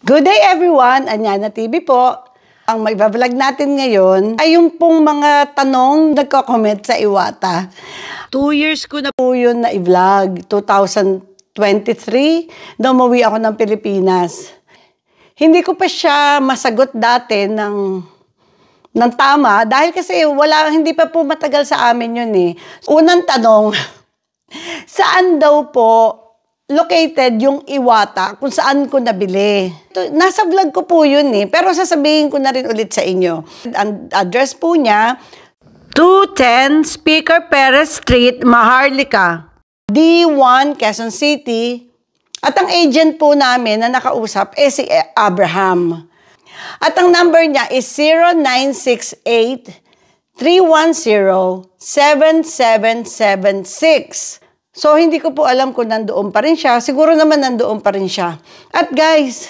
Good day everyone! Anyana TV po. Ang mag-vlog natin ngayon ay yung pong mga tanong nagko-comment sa Iwata. 2 years ko na po yun na i-vlog. 2023, na umuwi ako ng Pilipinas. Hindi ko pa siya masagot dati ng tama dahil kasi hindi pa po matagal sa amin yun eh. Unang tanong, saan daw po located yung Iwata kung saan ko nabili? Nasa vlog ko po yun eh, pero sasabihin ko na rin ulit sa inyo. Ang address po niya, 210 Speaker Perez Street, Maharlika, D1, Quezon City. At ang agent po namin na nakausap ay si Abraham. At ang number niya is 0968-310-7776. So, hindi ko po alam kung nandoon pa rin siya. Siguro naman nandoon pa rin siya. At guys,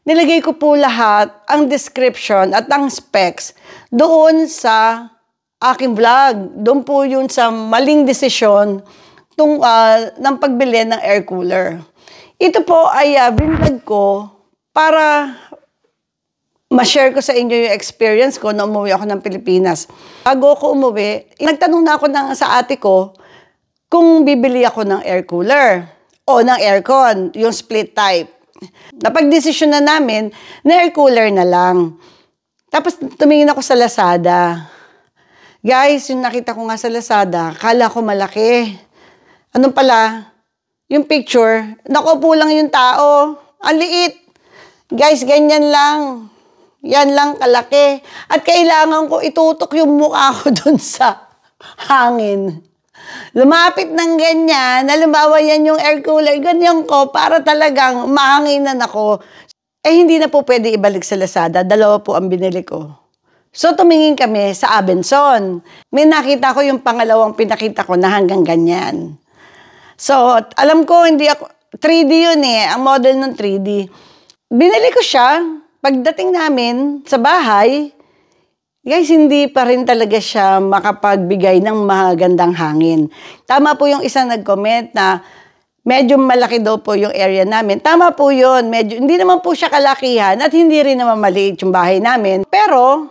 nilagay ko po lahat ang description at ang specs doon sa aking vlog. Doon po yun sa maling desisyon ng pagbili ng air cooler. Ito po ay binvlog ko para ma-share ko sa inyo yung experience ko na umuwi ako ng Pilipinas. Bago ako umuwi, nagtanong na ako sa ate ko kung bibili ako ng air cooler o ng aircon, yung split type. Napag-desisyon na namin na air cooler na lang. Tapos tumingin ako sa Lazada. Guys, yung nakita ko nga sa Lazada, kala ko malaki. Anong pala? Yung picture, nakaupo lang yung tao. Ang liit. Guys, ganyan lang. Yan lang kalaki. At kailangan ko itutok yung mukha ko dun sa hangin. Lumapit ng ganyan, halimbawa yan yung air cooler, ganyan ko, para talagang mahanginan ako. Hindi na po pwede ibalik sa Lazada, 2 po ang binili ko. So, tumingin kami sa Abenson. May nakita ko yung pangalawang pinakita ko na hanggang ganyan. So, alam ko, 3D yun eh, ang model ng 3D. Binili ko siya, pagdating namin sa bahay, guys, hindi pa rin talaga siya makapagbigay ng magandang hangin. Tama po yung isang nag-comment na medyo malaki daw po yung area namin. Tama po yun. Hindi naman po siya kalakihan at hindi rin naman maliit yung bahay namin. Pero,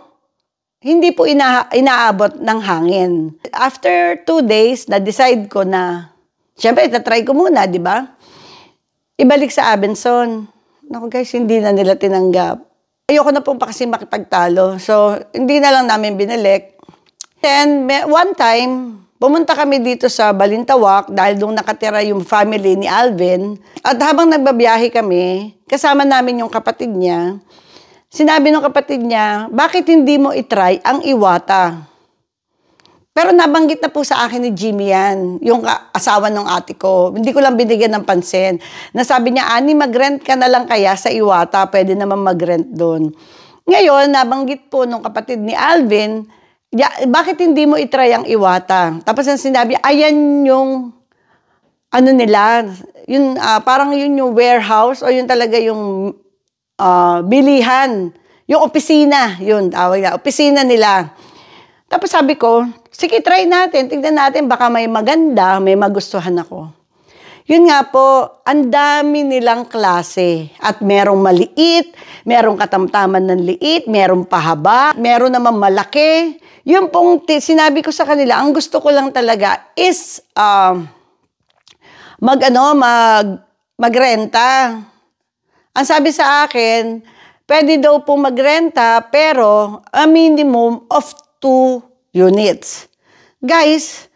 hindi po inaabot ng hangin. After 2 days, na-decide ko na, syempre, itatry ko muna, di ba? Ibalik sa Abenson. Naku guys, hindi na nila tinanggap. Ayoko na po pa kasi makipagtalo. So, hindi na lang namin binalik. Then, one time, pumunta kami dito sa Balintawak dahil doon nakatira yung family ni Alvin. At habang nagbabiyahe kami, kasama namin yung kapatid niya, sinabi ng kapatid niya, bakit hindi mo itry ang Iwata? Pero nabanggit na po sa akin ni Jimmy yan, yung asawa ng ate ko. Hindi ko lang binigyan ng pansin. Nasabi niya, Ani, mag-rent ka na lang kaya sa Iwata, pwede naman mag-rent doon. Ngayon, nabanggit po nung kapatid ni Alvin, bakit hindi mo itry ang Iwata? Tapos ang sinabi, ayan yung, ano nila, yun, parang yun yung warehouse o yun talaga yung bilihan. Yung opisina, yun, tawag na, opisina nila. Tapos sabi ko, sige, try natin. Tignan natin, baka may maganda, may magustuhan ako. Yun nga po, ang dami nilang klase. At merong maliit, merong katamtaman ng liit, merong pahaba, meron naman malaki. Yun pong sinabi ko sa kanila, ang gusto ko lang talaga is magrenta. Ang sabi sa akin, pwede daw po magrenta, pero a minimum of 2 units. Guys,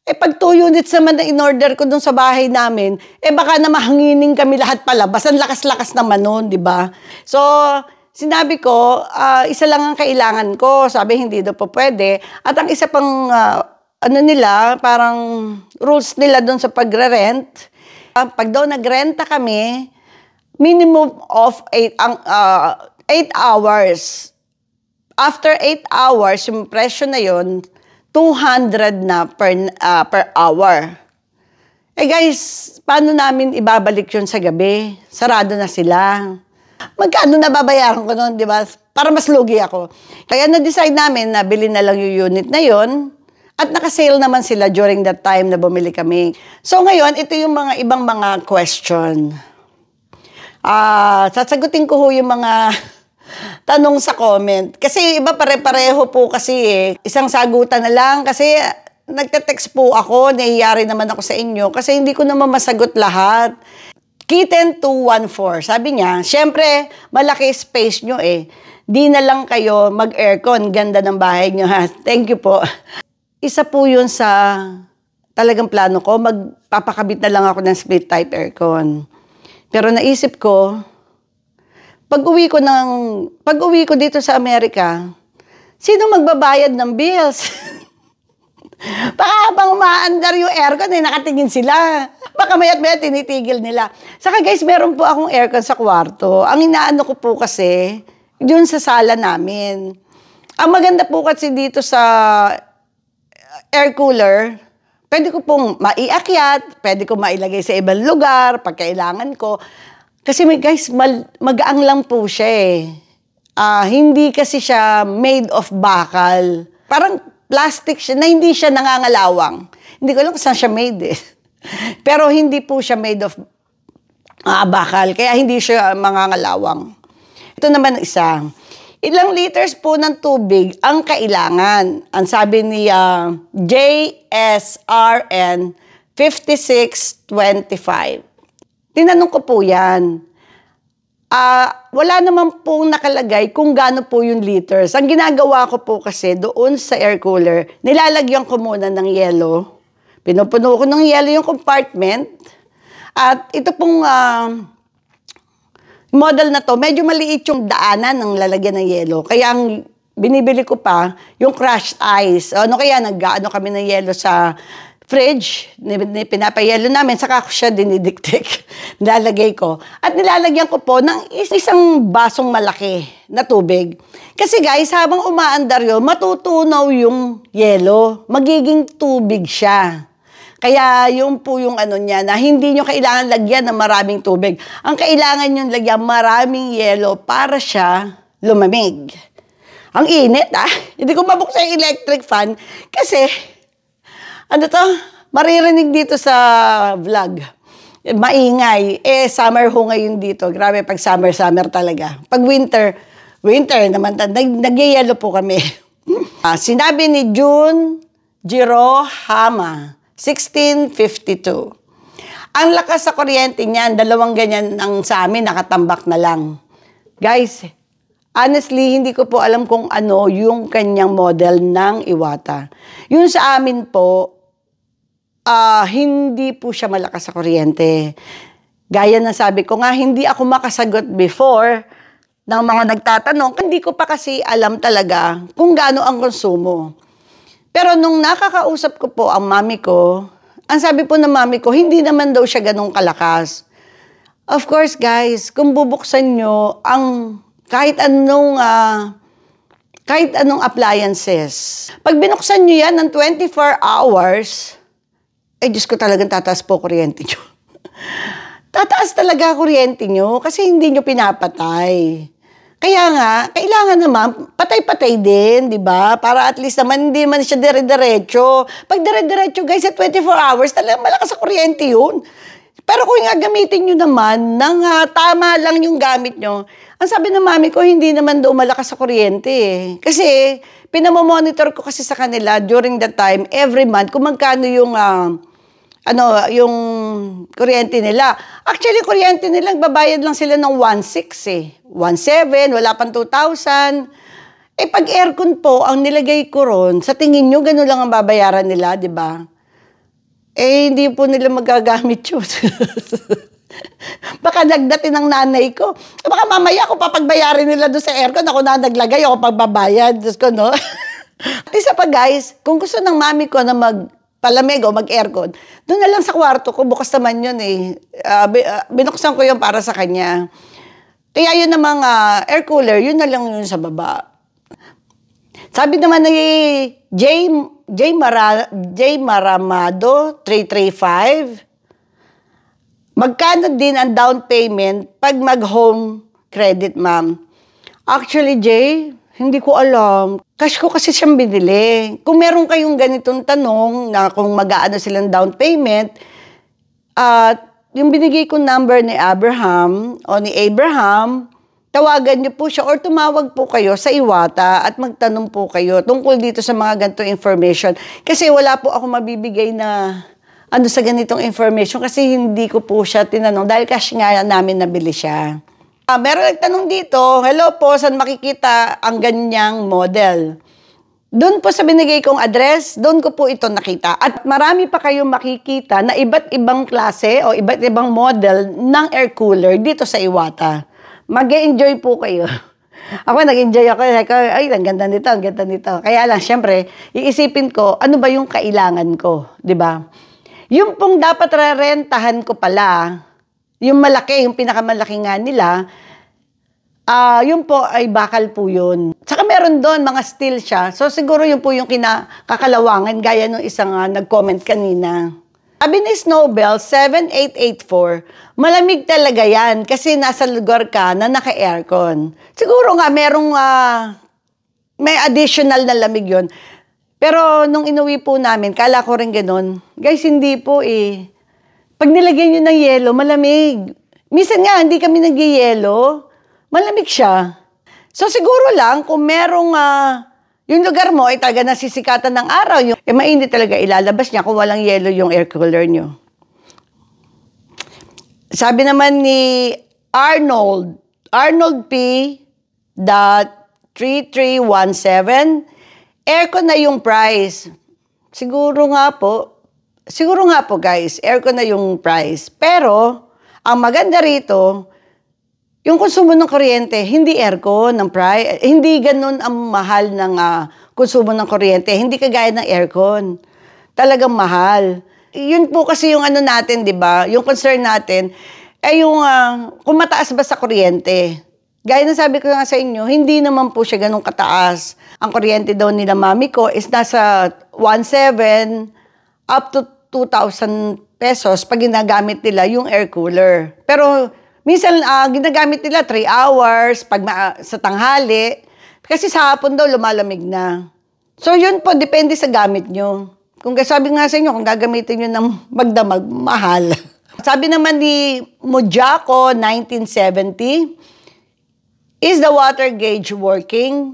pag 2 units naman na in-order ko dun sa bahay namin, baka na mahanginin kami lahat palabas. Ang lakas-lakas naman nun, di ba? So, sinabi ko, isa lang ang kailangan ko. Sabi, hindi daw po pwede. At ang isa pang, parang rules nila dun sa pagre-rent, pag daw nagrenta kami, minimum of 8 hours. After 8 hours, yung presyo na yun, 200 na per hour. Guys, paano namin ibabalik yun sa gabi? Sarado na sila. Magkano na babayaran ko nun, di ba? Para mas lugi ako. Kaya na-decide namin na bilhin na lang yung unit na yun. At naka-sale naman sila during that time na bumili kami. So ngayon, ito yung mga ibang mga question. Sasagutin ko ho yung mga tanong sa comment. Kasi iba pare-pareho po kasi eh. Isang sagutan na lang kasi nagte-text po ako, naiiyari naman ako sa inyo kasi hindi ko naman masagot lahat. Kitten 214, sabi niya, syempre, malaki space nyo eh. Di na lang kayo mag-aircon, ganda ng bahay nyo ha. Thank you po. Isa po yun sa talagang plano ko, magpapakabit na lang ako ng split type aircon. Pero naisip ko, pag-uwi ko dito sa Amerika, sino magbabayad ng bills? Baka habang umaandar yung aircon, nakatingin sila. Baka maya't tinitigil nila. Saka guys, meron po akong aircon sa kwarto. Ang inaano ko po kasi, yun sa sala namin. Ang maganda po kasi dito sa air cooler, pwede ko pong maiakyat, pwede ko mailagay sa ibang lugar, pag kailangan ko. Kasi guys, magaang lang po siya eh. Hindi kasi siya made of bakal. Parang plastic siya, na hindi siya nangangalawang. Hindi ko alam kung saan siya made eh. Pero hindi po siya made of bakal, kaya hindi siya mangangalawang. Ito naman isa. Ilang liters po ng tubig ang kailangan? Ang sabi ni JSRN 5625. Tinanong ko po yan. Wala naman pong nakalagay kung gaano po yung liters. Ang ginagawa ko po kasi doon sa air cooler, nilalagyan ko muna ng yelo. Pinupuno ko ng yelo yung compartment. At ito pong model na to, medyo maliit yung daanan ng lalagyan ng yelo. Kaya ang binibili ko pa, yung crushed ice. Ano kaya, nag-ano kami ng yelo sa fridge, pinapayelo namin, saka ko siya dinidiktik, nilalagay ko. At nilalagyan ko po ng isang basong malaki na tubig. Kasi guys, habang umaandar yun, matutunaw yung yelo, magiging tubig siya. Kaya yun po yung ano niya, na hindi nyo kailangan lagyan ng maraming tubig. Ang kailangan nyo lagyan maraming yelo para siya lumamig. Ang init hindi ko mabuksan yung electric fan kasi ano to? Maririnig dito sa vlog. Maingay. Summer ho ngayon dito. Grabe, pag summer talaga. Pag winter naman, nagyayelo po kami. Sinabi ni June Jirohama, 1652. Ang lakas sa kuryente niyan, 2 ganyan ang sa amin, nakatambak na lang. Guys, honestly, hindi ko po alam kung ano yung kanyang model ng Iwata. Yung sa amin po, hindi po siya malakas sa kuryente. Gaya na sabi ko nga, hindi ako makasagot before ng mga nagtatanong. Hindi ko pa kasi alam talaga kung gaano ang konsumo. Pero nung nakakausap ko po ang mami ko, ang sabi po ng mami ko, hindi naman daw siya ganong kalakas. Of course guys, kung bubuksan nyo ang kahit anong appliances, pag binuksan nyo yan ng 24 hours, Diyos ko, talagang tataas po kuryente nyo. Tataas talaga kuryente nyo kasi hindi nyo pinapatay. Kaya nga, kailangan naman, patay-patay din, di ba? Para at least naman, hindi man siya dire-diretso. Pag dire-diretso, guys, sa 24 hours, talagang malakas sa kuryente yun. Pero kung nga gamitin nyo naman, tama lang yung gamit nyo, ang sabi ng mami ko, hindi naman daw malakas sa kuryente eh. Kasi, pinamomonitor ko kasi sa kanila during that time, every month, kung magkano yung yung kuryente nila. Actually, kuryente nila, babayad lang sila ng 1,600 eh. 1,700, wala pang 2,000. Pag aircon po, ang nilagay ko ron, sa tingin nyo, gano'n lang ang babayaran nila, di ba? Hindi po nila magagamit yun. Baka nagdating ng nanay ko. Baka mamaya ako papagbayarin nila doon sa aircon, ako na naglagay, ako pagbabayad. Diyos ko, no? At isa pa guys, kung gusto ng mami ko na palamig o mag-aircon, doon na lang sa kwarto ko, bukas naman yun eh. Binuksan ko yun para sa kanya. Kaya yun namang air cooler, yun na lang yun sa baba. Sabi naman ni J Maramado, 335, magkano din ang down payment pag mag-home credit, ma'am? Actually, Jay, hindi ko alam. Cash ko kasi siyang binili. Kung meron kayong ganitong tanong na kung mag-aano silang down payment, yung binigay kong number ni Abraham o ni Abraham, tawagan niyo po siya or tumawag po kayo sa Iwata at magtanong po kayo tungkol dito sa mga ganitong information. Kasi wala po ako mabibigay na ano sa ganitong information kasi hindi ko po siya tinanong dahil cash nga namin nabili siya. Meron nagtanong dito, hello po, saan makikita ang ganyang model? Doon po sa binigay kong address, doon ko po ito nakita. At marami pa kayong makikita na iba't ibang klase o iba't ibang model ng air cooler dito sa Iwata. Mag-enjoy po kayo. Ako, nag-enjoy ako. Ay, ang ganda nito, ang ganda nito. Kaya lang, syempre, iisipin ko, ano ba yung kailangan ko? Diba? Yung pong dapat rerentahan ko pala, yung malaki, yung pinakamalaki nga nila, yun po ay bakal po yun. Saka meron doon, mga steel siya. So siguro yun po yung kinakakalawangan, gaya nung isang nag-comment kanina. Sabi ni Snowbell, 7884, malamig talaga yan kasi nasa lugar ka na naka-aircon. Siguro nga may additional na lamig yun. Pero nung inuwi po namin, kala ko rin ganun. Guys, hindi po eh. Pag nilagyan nyo ng yelo, malamig. Minsan nga, hindi kami nag-yelo. Malamig siya. So siguro lang, kung merong, yung lugar mo ay talaga nasisikatan ng araw, mainit talaga ilalabas niya kung walang yelo yung air cooler nyo. Sabi naman ni Arnold P.3317, aircon na yung price. Siguro nga po guys, aircon na yung price. Pero, ang maganda rito, yung konsumo ng kuryente, hindi aircon ng price, hindi ganun ang mahal ng konsumo ng kuryente, hindi kagaya ng aircon. Talagang mahal. Yun po kasi yung ano natin, 'di ba? Yung concern natin ay yung kung mataas ba sa kuryente. Gaya ng sabi ko nga sa inyo, hindi naman po siya ganun kataas. Ang kuryente daw nila mami ko is nasa 1,700 up to 2,000 pesos pag ginagamit nila yung air cooler. Pero minsan, ginagamit nila 3 hours pag sa tanghali. Kasi sa hapon daw, lumalamig na. So, yun po, depende sa gamit nyo. Kung sabi nga sa inyo, kung gagamitin nyo ng magdamag, mahal. Sabi naman ni Mojako, 1970, is the water gauge working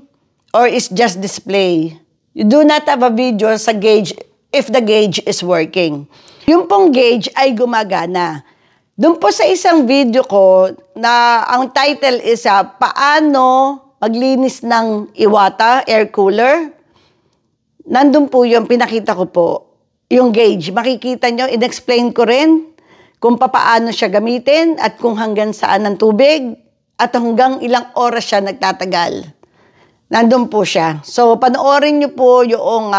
or is just display? You do not have a video sa gauge if the gauge is working. Yung pong gauge ay gumagana. Doon po sa isang video ko na ang title is paano maglinis ng Iwata air cooler. Nandun po yung pinakita ko po, yung gauge. Makikita nyo, in-explain ko rin kung paano siya gamitin at kung hanggang saan ang tubig at hanggang ilang oras siya nagtatagal. Nandun po siya. So, panoorin nyo po yung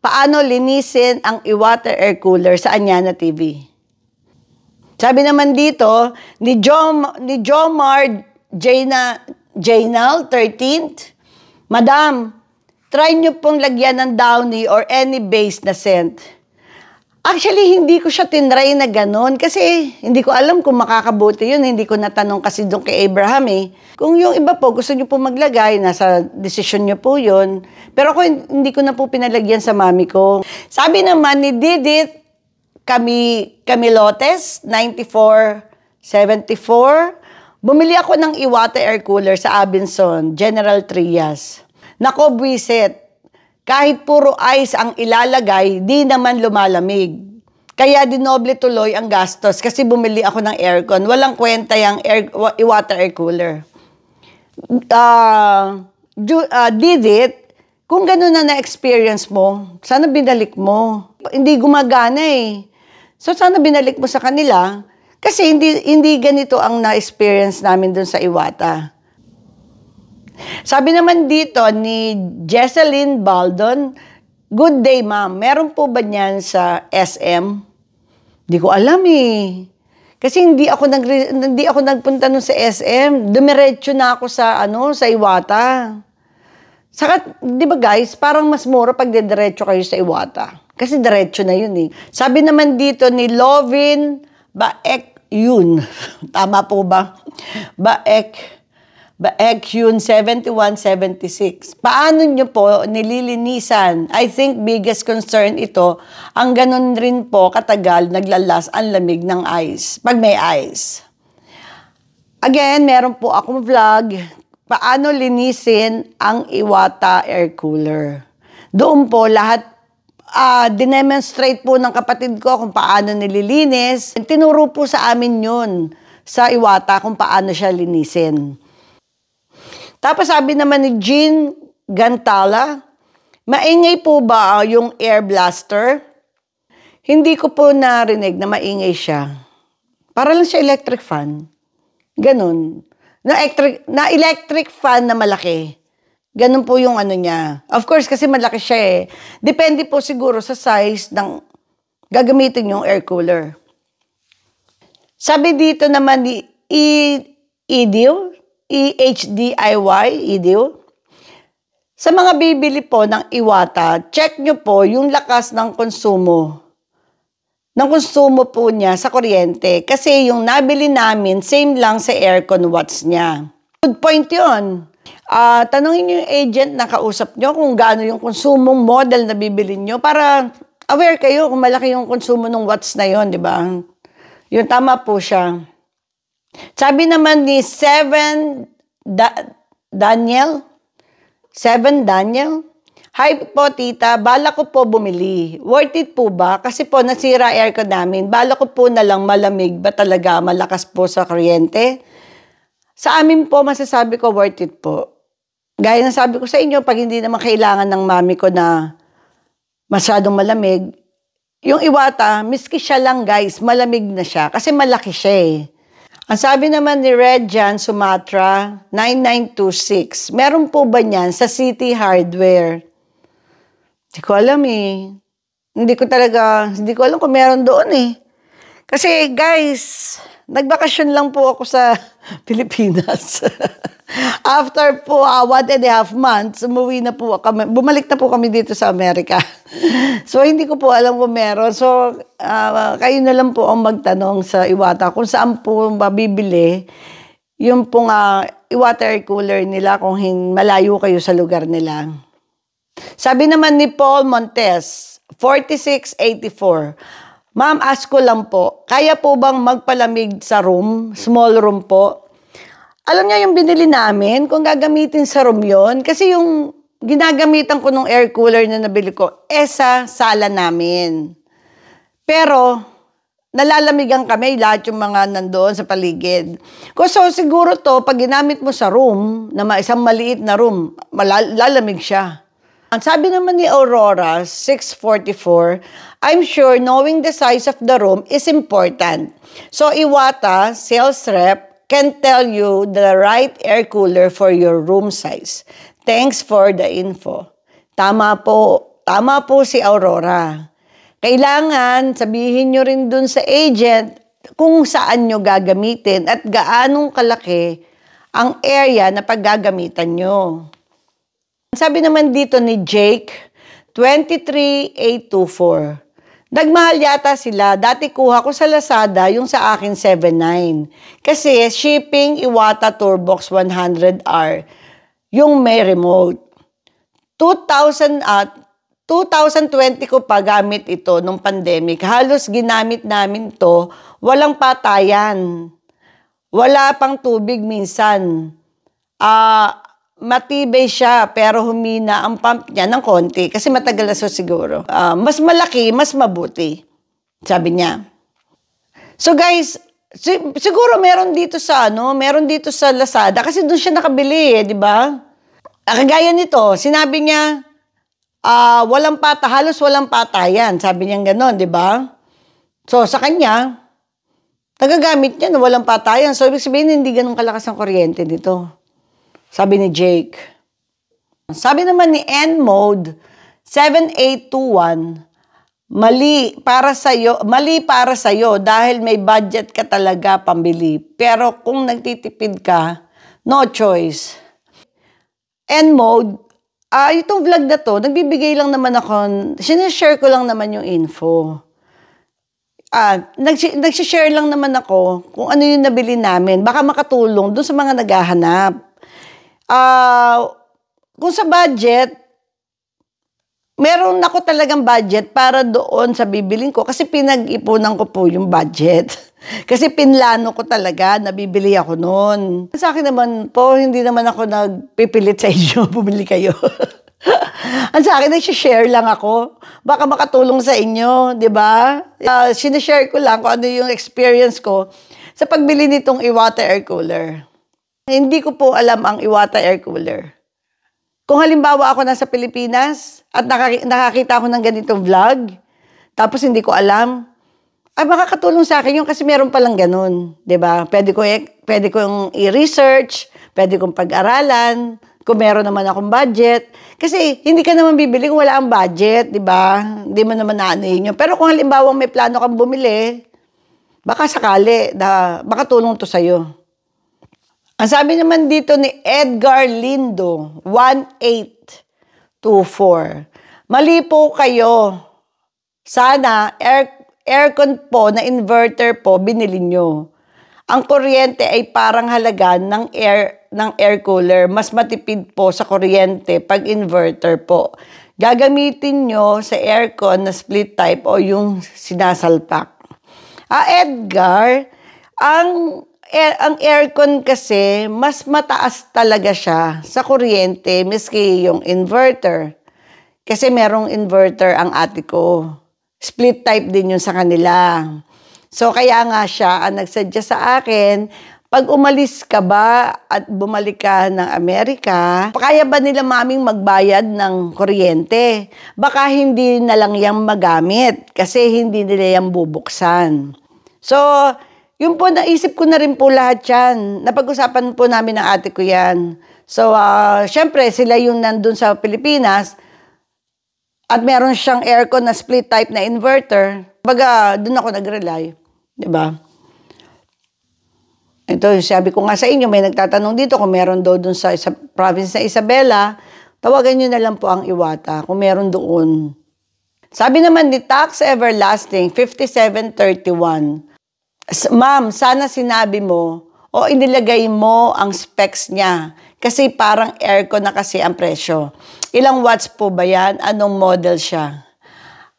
paano linisin ang Iwata air cooler sa Anyana TV. Sabi naman dito, ni Jomar Jainal, 13th, Madam, try nyo pong lagyan ng Downy or any base na scent. Actually, hindi ko siya tinry na ganun kasi hindi ko alam kung makakabuti yun. Hindi ko natanong kasi doon kay Abraham eh. Kung yung iba po, gusto nyo po maglagay, nasa desisyon nyo po yun. Pero ako, hindi ko na po pinalagyan sa mami ko. Sabi naman ni Didit Camilotes, 9474, bumili ako ng Iwata air cooler sa Abinson, General Trias. Nako, buwisit. Kahit puro ice ang ilalagay, di naman lumalamig. Kaya dinoble tuloy ang gastos kasi bumili ako ng aircon. Walang kwenta yung Iwata air cooler. Didit, kung gano'n na na-experience mo, sana binalik mo. Hindi gumagana eh. So sana binalik mo sa kanila kasi hindi ganito ang na-experience namin dun sa Iwata. Sabi naman dito ni Jesseline Baldon, good day ma'am, meron po ba niyan sa SM? Hindi ko alam eh. Kasi hindi ako nagpunta nun sa SM. Dumiretso na ako sa Iwata. Saka, di ba guys, parang mas mura pag diretso kayo sa Iwata. Kasi diretso na yun eh. Sabi naman dito ni Lovin Baek yun. Tama po ba? ECUN 7176. Paano nyo po nililinisan? I think biggest concern ito, ang ganun rin po katagal naglalas ang lamig ng ice, pag may ice. Again, meron po akong vlog, paano linisin ang Iwata air cooler. Doon po lahat, dinemonstrate po ng kapatid ko kung paano nililinis. Tinuro po sa amin yun sa Iwata kung paano siya linisin. Tapos sabi naman ni Jean Gantala, maingay po ba yung air blaster? Hindi ko po narinig na maingay siya. Para lang siya electric fan. Ganon. Na electric fan na malaki. Ganon po yung ano niya. Of course, kasi malaki siya eh. Depende po siguro sa size ng gagamitin yung air cooler. Sabi dito naman ni EHDIY, sa mga bibili po ng Iwata, check nyo po yung lakas ng konsumo po niya sa kuryente. Kasi yung nabili namin, same lang sa aircon watts niya. Good point yun. Tanungin nyo yung agent na kausap nyo kung gaano yung konsumong model na bibili nyo para aware kayo kung malaki yung konsumo ng watts na yon, di ba? Yung tama po siya. Sabi naman ni Daniel, hi po tita, bala ko po bumili. Worth it po ba? Kasi po nasira aircon namin. Bala ko po na lang malamig ba talaga malakas po sa kuryente? Sa amin po masasabi ko worth it po. Gaya ng sabi ko sa inyo, pag hindi naman kailangan ng mami ko na masyadong malamig, yung Iwata, miski siya lang guys, malamig na siya kasi malaki siya eh. Ang sabi naman ni Redjan Sumatra, 9926, meron po ba niyan sa City Hardware? Hindi ko alam eh. Hindi ko alam kung meron doon eh. Kasi guys, nagbakasyon lang po ako sa Pilipinas. After po 1.5 months, bumalik na po kami dito sa Amerika. So, hindi ko po alam kung meron. So, kayo na lang po ang magtanong sa Iwata kung saan po mabibili yung pong Iwata air cooler nila kung malayo kayo sa lugar nila. Sabi naman ni Paul Montes, 4684, ma'am, ask ko lang po, kaya po bang magpalamig sa room, small room po? Alam niyo yung binili namin, kung gagamitin sa room yon, kasi yung ginagamitan ko ng air cooler na nabili ko, sa sala namin. Pero, nalalamigan kami lahat yung mga nandoon sa paligid. So, siguro to, pag ginamit mo sa room, na isang maliit na room, lalamig siya. Ang sabi naman ni Aurora, 644, I'm sure knowing the size of the room is important. So, Iwata, sales rep, can tell you the right air cooler for your room size. Thanks for the info. Tama po si Aurora. Kailangan sabihin nyo rin dun sa agent kung saan nyo gagamitin at gaanong kalaki ang area na paggagamitan nyo. Sabi naman dito ni Jake, 23824. Nagmahal yata sila. Dati kuha ko sa Lazada yung sa akin 79. Kasi shipping Iwata Turbox 100R yung may remote. 2020 ko pa gamit ito nung pandemic. Halos ginamit namin to. Walang patayan. Wala pang tubig minsan. Matibay siya pero humina ang pump niya ng konti kasi matagal na siguro. Mas malaki, mas mabuti, sabi niya. So guys, siguro meron dito sa Lazada kasi doon siya nakabili di ba? Kagaya nito, sinabi niya halos walang patayan, sabi niya gano'n, di ba? So sa kanya, nagagamit niya na walang patayan. So ibig sabihin hindi ganun kalakas ang kuryente dito. Sabi ni Jake. Sabi naman ni N-Mode, 7821, mali para sa'yo dahil may budget ka talaga pambili. Pero kung nagtitipid ka, no choice. N-Mode, itong vlog na to, nagbibigay lang naman ako, sinashare ko lang naman yung info. Nagsishare lang naman ako kung ano yung nabili namin. Baka makatulong dun sa mga naghahanap. Kung sa budget, meron ako talagang budget para doon sa bibilin ko kasi pinag-ipunan ko po yung budget. Kasi pinlano ko talaga, nabibili ako noon. Sa akin naman po, hindi naman ako nagpipilit sa inyo, bumili kayo. Ang sa akin, nag-share lang ako. Baka makatulong sa inyo, di ba? Sinashare ko lang kung ano yung experience ko sa pagbili nitong Iwata air cooler. Hindi ko po alam ang Iwata air cooler. Kung halimbawa ako nasa Pilipinas at nakakita ako ng ganitong vlog, tapos hindi ko alam, ay makakatulong sa akin yun kasi meron palang ganun, 'di ba? Pwede kong i-research, pwede kong pag-aralan, kung meron naman akong budget. Kasi hindi ka naman bibili kung wala ang budget, 'di ba? Hindi mo naman naanohin yun. Pero kung halimbawa may plano kang bumili, baka sakali na makatulong to sa'yo. Ang sabi naman dito ni Edgar Lindo, 1824. Mali po kayo. Sana aircon po na inverter po binili nyo. Ang kuryente ay parang halaga ng air cooler. Mas matipid po sa kuryente pag inverter po. Gagamitin nyo sa aircon na split type o yung sinasalpak. Edgar, ang aircon kasi mas mataas talaga siya sa kuryente miski yung inverter. Kasi merong inverter ang ate ko. Split type din yun sa kanila. So, kaya nga siya ang nagsuggest sa akin, pag umalis ka ba at bumalik ka ng Amerika, kaya ba nila maming magbayad ng kuryente? Baka hindi na lang yang magamit kasi hindi nila yang bubuksan. So, yun po, naisip ko na rin po lahat yan. Napag-usapan po namin ng ate ko yan. So, syempre, sila yung nandun sa Pilipinas, at meron siyang aircon na split type na inverter, baga doon ako nag-rely, 'di ba? Ito, sabi ko nga sa inyo, may nagtatanong dito kung meron daw doon sa province na Isabela, tawagan niyo na lang po ang Iwata kung meron doon. Sabi naman ni Tax Everlasting 5731, ma'am, sana sinabi mo o inilagay mo ang specs niya kasi parang aircon na kasi ang presyo. Ilang watts po ba yan? Anong model siya?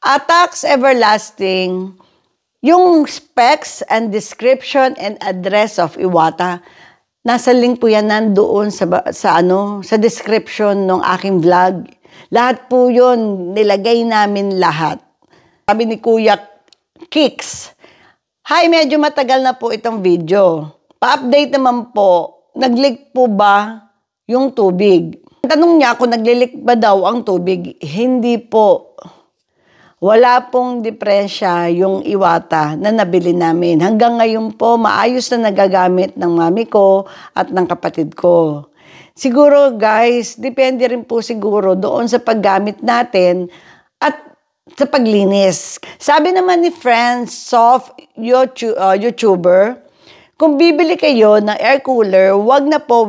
Tax Everlasting, yung specs and description and address of Iwata, nasa link po yan nandoon sa description ng aking vlog. Lahat po yun, nilagay namin lahat. Sabi ni Kuya Kicks, hi, medyo matagal na po itong video. Pa-update naman po, nag-leak po ba yung tubig? Tanong niya kung naglilik ba daw ang tubig. Hindi po. Wala pong diferensya yung Iwata na nabili namin. Hanggang ngayon po, maayos na nagagamit ng mami ko at ng kapatid ko. Siguro guys, depende rin po siguro doon sa paggamit natin at sa paglinis. Sabi naman ni Friends Soft YouTuber, kung bibili kayo ng air cooler, wag na po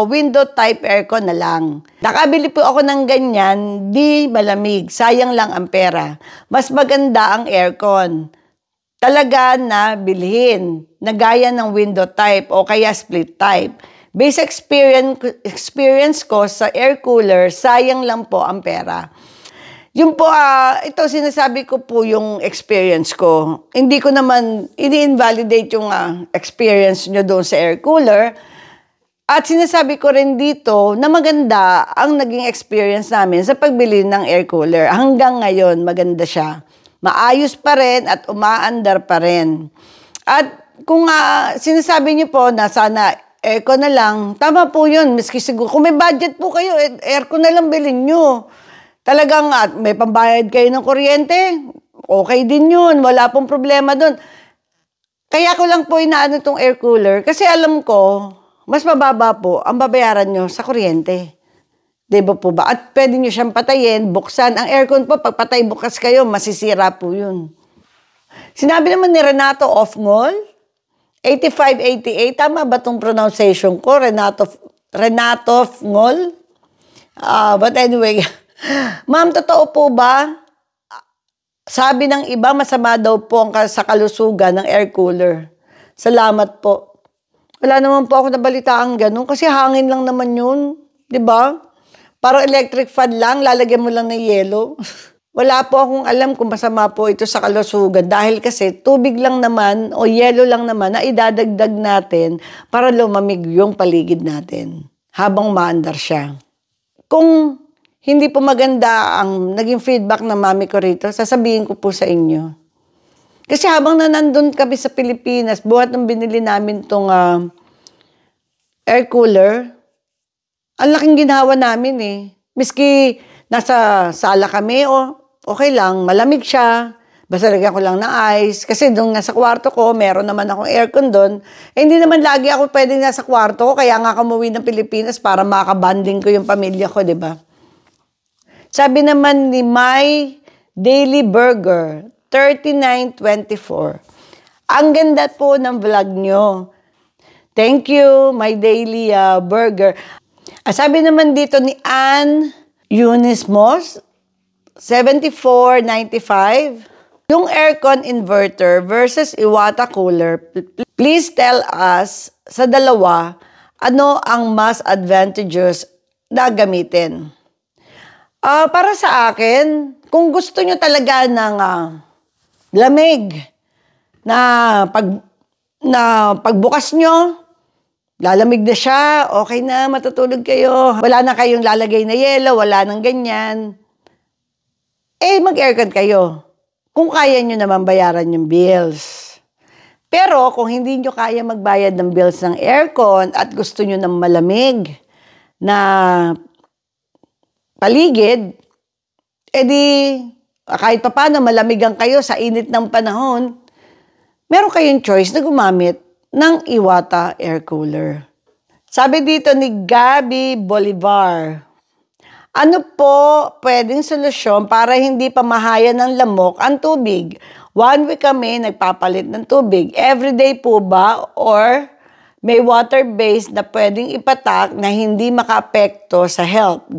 window type aircon na lang. Nakabili po ako ng ganyan, di malamig, sayang lang ang pera. Mas maganda ang aircon. Talaga na bilhin, na gaya ng window type o kaya split type. Base experience ko sa air cooler, sayang lang po ang pera. Yun po, ito sinasabi ko po yung experience ko. Hindi ko naman ini-invalidate yung experience nyo doon sa air cooler. At sinasabi ko rin dito na maganda ang naging experience namin sa pagbili ng air cooler. Hanggang ngayon, maganda siya. Maayos pa rin at umaandar pa rin. At kung sinasabi nyo po na sana aircon na lang, tama po yun. Miski siguro, kung may budget po kayo, aircon na lang bilhin nyo. Talagang may pambayad kayo ng kuryente, okay din yun. Wala pong problema doon. Kaya ko lang po inaano itong air cooler kasi alam ko, mas mababa po ang babayaran nyo sa kuryente. Diba po ba? At pwede nyo siyang patayin, buksan. Ang aircon po, pag patay bukas kayo, masisira po yun. Sinabi naman ni Renato Ofngol, 8588, tama ba itong pronunciation ko? Renato Ofngol? But anyway, ma'am, totoo po ba? Sabi ng iba, masama daw po sa kalusugan ng air cooler. Salamat po. Wala naman po ako nabalitaan ganun kasi hangin lang naman yun. 'Di ba? Parang electric fan lang, lalagyan mo lang ng yelo. Wala po akong alam kung masama po ito sa kalusugan dahil kasi tubig lang naman o yelo lang naman na idadagdag natin para lumamig yung paligid natin habang maandar siya. Kung hindi po maganda ang naging feedback ng mami ko rito, sasabihin ko po sa inyo. Kasi habang nandun kami sa Pilipinas, buhat ng binili namin tong air cooler, ang laking ginawa namin eh. Miski nasa sala kami, okay lang, malamig siya. Basta lagyan ko lang ng ice. Kasi doon nga sa kwarto ko, meron naman akong aircon doon. Hindi naman lagi ako pwedeng nasa kwarto ko, kaya nga kumuwi ng Pilipinas para makabanding ko yung pamilya ko, di ba? Sabi naman ni My Daily Burger, 3924. Ang ganda po ng vlog nyo. Thank you, My Daily Burger. Sabi naman dito ni Ann Eunice Moss, 7495. Yung aircon inverter versus Iwata cooler, please tell us sa dalawa ano ang mas advantageous na gamitin. Para sa akin, kung gusto nyo talaga ng lamig na pagbukas nyo, lalamig na siya, okay na, matutulog kayo. Wala na kayong lalagay na yelo, wala nang ganyan. Mag-aircon kayo. Kung kaya nyo naman bayaran yung bills. Pero kung hindi nyo kaya magbayad ng bills ng aircon at gusto nyo ng malamig na paligid, kahit pa paano malamigan kayo sa init ng panahon, meron kayong choice na gumamit ng Iwata air cooler. Sabi dito ni Gabi Bolivar, ano po pwedeng solusyon para hindi pamahayan ng lamok ang tubig? 1 week kami nagpapalit ng tubig. Everyday po ba or may water base na pwedeng ipatak na hindi makaapekto sa health?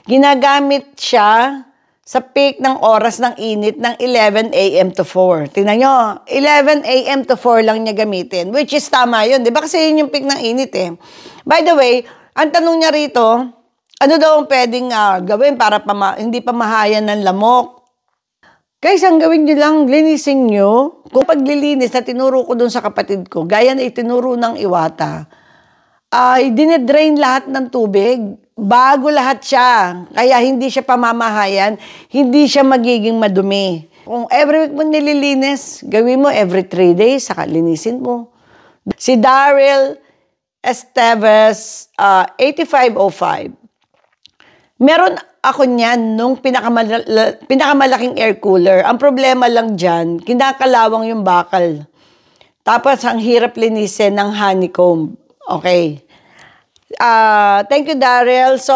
Ginagamit siya sa peak ng oras ng init ng 11 a.m. to 4. Tingnan nyo, 11 a.m. to 4 lang niya gamitin, which is tama yun. Di ba kasi yun yung peak ng init eh. By the way, ang tanong niya rito, ano daw ang pwedeng gawin para hindi pamahayan ng lamok? Guys, ang gawin nyo lang, linisin nyo. Kung paglilinis na tinuro ko dun sa kapatid ko, gaya na itinuro ng Iwata, dinidrain lahat ng tubig. Bago lahat siya. Kaya hindi siya pamamahayan, hindi siya magiging madumi. Kung every week mo nililinis, gawin mo every 3 days, saka linisin mo. Si Daryl Esteves, 8505. Meron ako niyan nung pinakamalaking air cooler. Ang problema lang dyan, kinakalawang yung bakal. Tapos, ang hirap linisin ng honeycomb. Okay. Thank you, Daryl. So,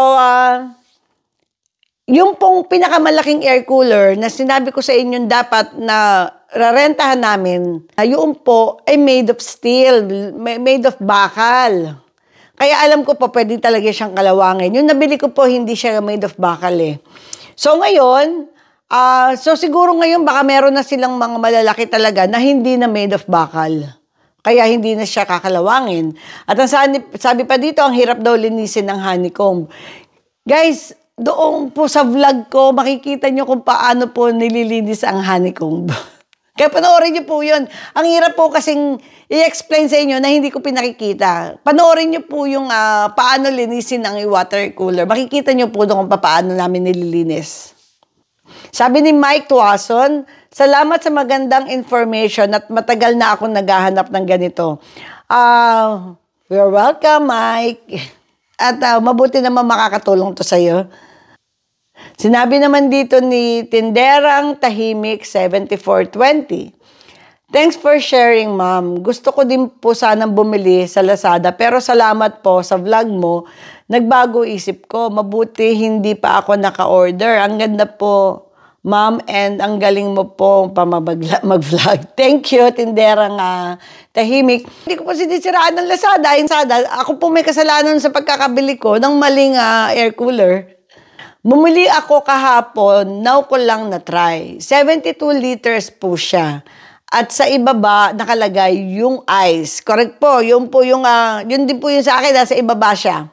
yung pong pinakamalaking air cooler na sinabi ko sa inyo dapat na rarentahan namin, yung po ay made of steel, made of bakal. Kaya alam ko po, pwede talaga siyang kalawangin. Yung nabili ko po, hindi siya made of bakal eh. So ngayon, siguro ngayon baka meron na silang mga malalaki talaga na hindi na made of bakal. Kaya hindi na siya kakalawangin. At ang sabi pa dito, ang hirap daw linisin ng honeycomb. Guys, doon po sa vlog ko, makikita nyo kung paano po nililinis ang honeycomb. Kaya panoorin nyo po yun. Ang hirap po kasing i-explain sa inyo na hindi ko pinakikita. Panoorin nyo po yung paano linisin ang water cooler. Makikita nyo po doon kung paano namin nililinis. Sabi ni Mike Tuason, salamat sa magandang information at matagal na akong naghahanap ng ganito. You're welcome, Mike. At mabuti naman makakatulong to sa'yo. Sinabi naman dito ni Tinderang Tahimik 7420. Thanks for sharing, ma'am. Gusto ko din po sanang bumili sa Lazada pero salamat po sa vlog mo. Nagbago isip ko. Mabuti hindi pa ako naka-order. Ang ganda po, ma'am, and ang galing mo po mag-vlog. Thank you, Tinderang Tahimik. Hindi ko po sinisiraan ng Lazada. Ako po may kasalanan sa pagkakabili ko ng maling air cooler. Bumili ako kahapon, now ko lang na-try. 72 liters po siya. At sa ibaba, nakalagay yung ice. Correct po. Yun din po yung sa akin, nasa ibaba siya.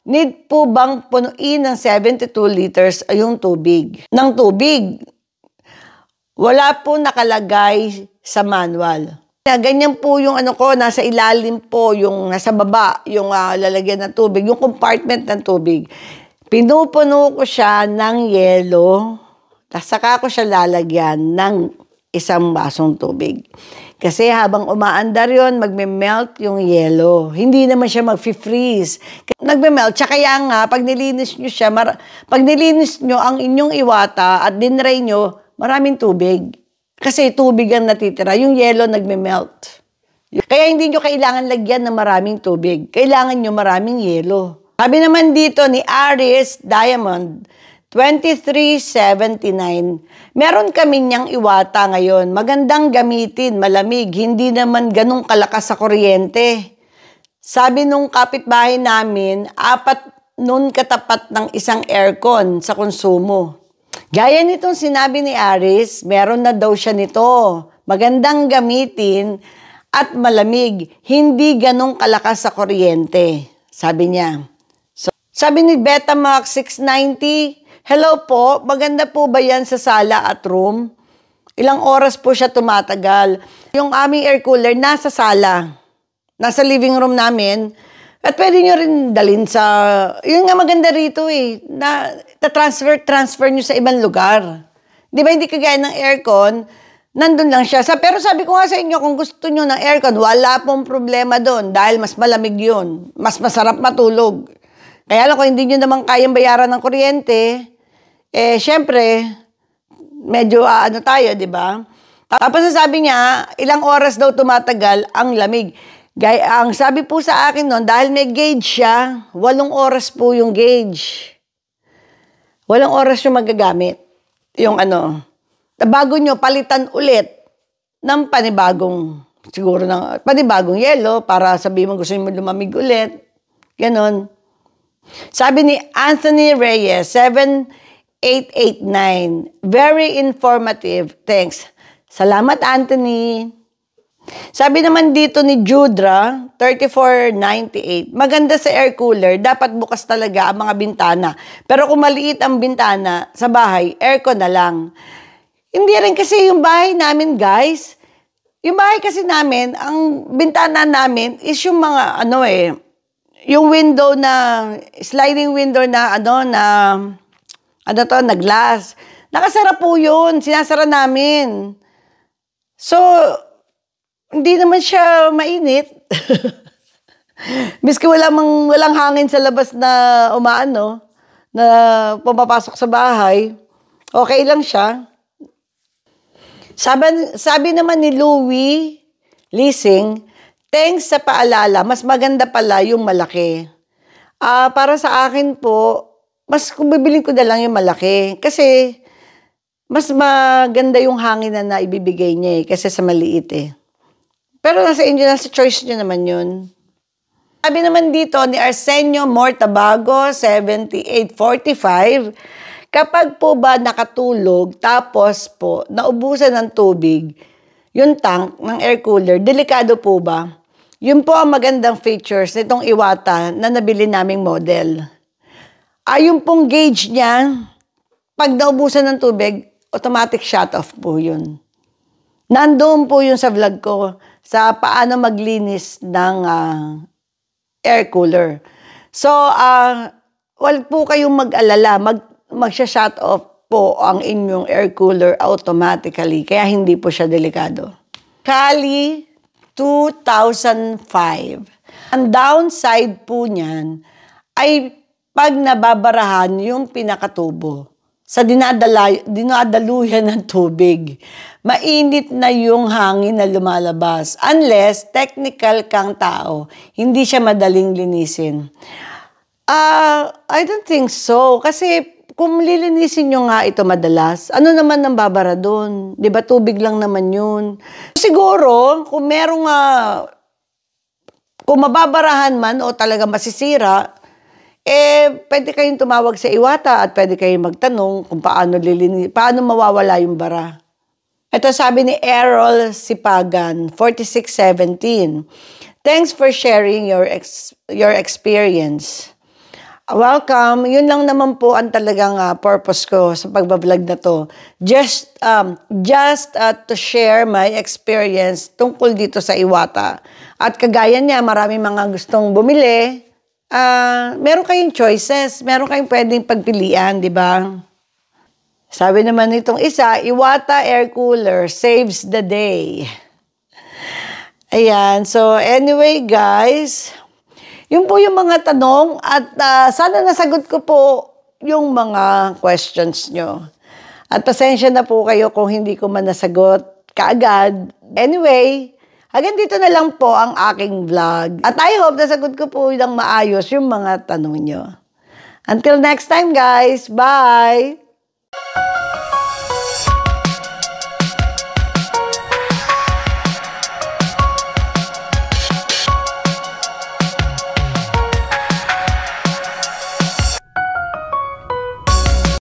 Need po bang punuin ng 72 liters yung tubig? Ng tubig. Wala po nakalagay sa manual. Ganyan po yung nasa ilalim po, yung nasa baba, yung lalagyan ng tubig, yung compartment ng tubig. Pinupuno ko siya ng yelo, tapos saka ko siya lalagyan ng isang basong tubig. Kasi habang umaandar yon, magme-melt yung yelo. Hindi naman siya mag-freeze. Nagme-melt. Tsaka kaya nga, pag nilinis nyo ang inyong iwata at dinray nyo, maraming tubig. Kasi tubig ang natitira. Yung yelo nagme-melt. Kaya hindi nyo kailangan lagyan ng maraming tubig. Kailangan nyo maraming yelo. Sabi naman dito ni Aris Diamond, 2379. Meron kami niyang iwata ngayon. Magandang gamitin, malamig. Hindi naman ganun kalakas sa kuryente. Sabi nung kapitbahay namin, 4 nun katapat ng isang aircon sa konsumo. Gaya nitong sinabi ni Aris, meron na daw siya nito. Magandang gamitin at malamig. Hindi ganun kalakas sa kuryente. Sabi niya. Sabi ni Betamax 690, hello po, maganda po ba yan sa sala at room? Ilang oras po siya tumatagal? Yung aming air cooler nasa sala, nasa living room namin. At pwede nyo rin dalhin sa, yun nga maganda rito na transfer nyo sa ibang lugar. Di ba hindi kagaya ng aircon, nandun lang siya. Pero sabi ko nga sa inyo, kung gusto nyo ng aircon, wala pong problema doon dahil mas malamig yun. Mas masarap matulog. Kaya lang kung hindi nyo naman kayang bayaran ng kuryente, syempre, medyo tayo, di ba? Tapos sabi niya, ilang oras daw tumatagal ang lamig. Ang sabi po sa akin noon, dahil may gauge siya, 8 oras po yung gauge. 8 oras yung magagamit. Yung bago nyo palitan ulit ng panibagong yelo para sabihin mo gusto mo lumamig ulit. Ganon. Sabi ni Anthony Reyes, 7889, very informative. Thanks. Salamat, Anthony. Sabi naman dito ni Judra, 3498, maganda sa air cooler, dapat bukas talaga ang mga bintana. Pero kung maliit ang bintana sa bahay, aircon na lang. Hindi rin kasi yung bahay namin, guys. Yung bahay kasi namin, ang bintana namin is yung mga, yung window na, sliding window na, na glass. Nakasara po yun. Sinasara namin. So, hindi naman siya mainit. Miski walang hangin sa labas na na pumapasok sa bahay, okay lang siya. Sabi naman ni Louie Leasing, thanks sa paalala, mas maganda pala yung malaki. Para sa akin po, kung bibilin ko na lang yung malaki. Kasi, mas maganda yung hangin na ibibigay niya kasi sa maliit Pero nasa inyo, nasa choice nyo naman yun. Sabi naman dito ni Arsenio Mortabago, 7845, kapag po ba nakatulog, tapos po naubusan ng tubig, yung tank ng air cooler, delikado po ba? Yun po ang magandang features nitong Iwata na nabili naming model. Yung pong gauge niya, pag naubusan ng tubig, automatic shut off po yun. Nandoon po yun sa vlog ko sa paano maglinis ng air cooler. So, wag po kayong mag-alala, magsha-shut off po ang inyong air cooler automatically, kaya hindi po siya delikado. Kali 2005. Ang downside po niyan ay pag nababarahan yung pinakatubo sa dinadaluyan ng tubig, mainit na yung hangin na lumalabas. Unless technical kang tao, hindi siya madaling linisin. I don't think so. Kasi kung lilinisin nyo nga ito madalas, ano naman nang babara doon? Di ba tubig lang naman yun? Siguro, kung kung mababarahan man o talaga masisira, pwede kayong tumawag sa Iwata at pwede kayong magtanong kung paano mawawala yung bara. Ito sabi ni Errol Sipagan, 4617. Thanks for sharing your experience. Welcome. Yun lang naman po ang talagang purpose ko sa pagbablog na to. Just to share my experience tungkol dito sa Iwata. At kagaya niya, marami mga gustong bumili. Meron kayong choices. Meron kayong pwedeng pagpilian, di ba? Sabi naman nitong isa, Iwata air cooler saves the day. Ayan. So, anyway, guys, yun po yung mga tanong at sana nasagot ko po yung mga questions nyo. At pasensya na po kayo kung hindi ko man nasagot kaagad. Anyway, hanggang dito na lang po ang aking vlog. At I hope nasagot ko po ng maayos yung mga tanong nyo. Until next time, guys. Bye!